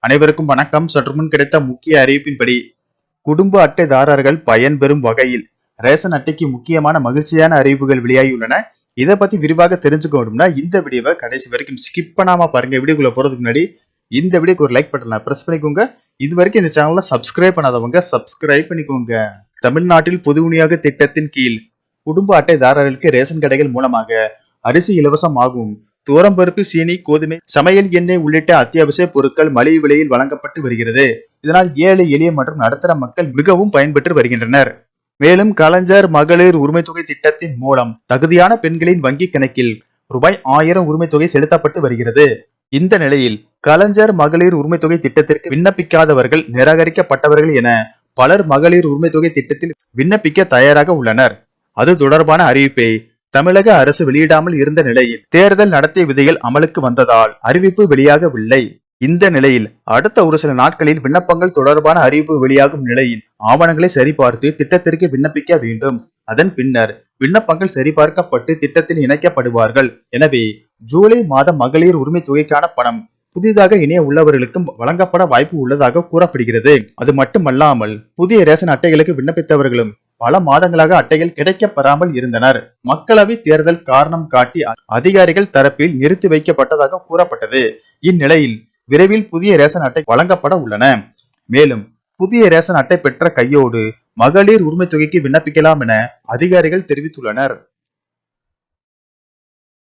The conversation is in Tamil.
அனைவருக்கும் வணக்கம். சற்று முன் கிடைத்த முக்கிய அறிவிப்பின்படி குடும்ப அட்டைதாரர்கள் பயன்பெறும் வகையில் ரேஷன் அட்டைக்கு முக்கியமான மகிழ்ச்சியான அறிவிப்புகள் வெளியாகியுள்ளன. இதை பத்தி விரிவாக தெரிஞ்சுக்கணும்னா இந்த வீடியோவை கடைசி வரைக்கும் ஸ்கிப் பண்ணாம பாருங்க. வீடியோக்குள்ள போறதுக்கு முன்னாடி இந்த வீடியோக்கு ஒரு லைக் பட்டனை பிரஸ் பண்ணிக்கோங்க. இது வரைக்கும் இந்த சேனலை சப்ஸ்கிரைப் பண்ணாதவங்க சப்ஸ்கிரைப் பண்ணிக்கோங்க. தமிழ்நாட்டில் பொது விநியோக திட்டத்தின் கீழ் குடும்ப அட்டைதாரர்களுக்கு ரேஷன் கடைகள் மூலமாக அரிசி இலவசமாகும். துவரம்பருப்பு, சீனி, கோதுமை, சமையல் எண்ணெய் உள்ளிட்ட அத்தியாவசிய பொருட்கள் மலிவு விலையில் வழங்கப்பட்டு வருகிறது. இதனால் ஏழை, எளிய மற்றும் நடுத்தர மக்கள் மிகவும் பயன்பெற்று வருகின்றனர். மேலும் கலைஞர் மகளிர் உரிமை தொகை திட்டத்தின் மூலம் தகுதியான பெண்களின் வங்கி கணக்கில் ரூபாய் 1000 உரிமை தொகை செலுத்தப்பட்டு வருகிறது. இந்த நிலையில் கலைஞர் மகளிர் உரிமை தொகை திட்டத்திற்கு விண்ணப்பிக்காதவர்கள், நிராகரிக்கப்பட்டவர்கள் என பலர் மகளிர் உரிமை தொகை திட்டத்தில் விண்ணப்பிக்க தயாராக உள்ளனர். அது தொடர்பான அறிவிப்பை தமிழக அரசு வெளியிடாமல் இருந்த நிலையில் தேர்தல் நடத்தை விதிகள் அமலுக்கு வந்ததால் அறிவிப்பு வெளியாகவில்லை. இந்த நிலையில் அடுத்த ஒரு சில நாட்களில் விண்ணப்பங்கள் தொடர்பான அறிவிப்பு வெளியாகும் நிலையில் ஆவணங்களை சரிபார்த்து திட்டத்திற்கு விண்ணப்பிக்க வேண்டும். அதன் பின்னர் விண்ணப்பங்கள் சரிபார்க்கப்பட்டு திட்டத்தில் இணைக்கப்படுவார்கள். எனவே ஜூலை மாதம் மகளிர் உரிமை தொகைக்கான பணம் புதிதாக இணைய உள்ளவர்களுக்கும் வழங்கப்பட வாய்ப்பு உள்ளதாக கூறப்படுகிறது. அது மட்டுமல்லாமல் புதிய ரேஷன் அட்டைகளுக்கு விண்ணப்பித்தவர்களும் பல மாதங்களாக அட்டைகள் கிடைக்கப்பெறாமல் இருந்தனர். மக்களவை தேர்தல் காரணம் காட்டி அதிகாரிகள் தரப்பில் நிறுத்தி வைக்கப்பட்டதாக கூறப்பட்டது. இந்நிலையில் விரைவில் புதிய ரேஷன் அட்டை வழங்கப்பட உள்ளன. மேலும் புதிய ரேஷன் அட்டை பெற்ற கையோடு மகளிர் உரிமை தொகைக்கு விண்ணப்பிக்கலாம் என அதிகாரிகள் தெரிவித்துள்ளனர்.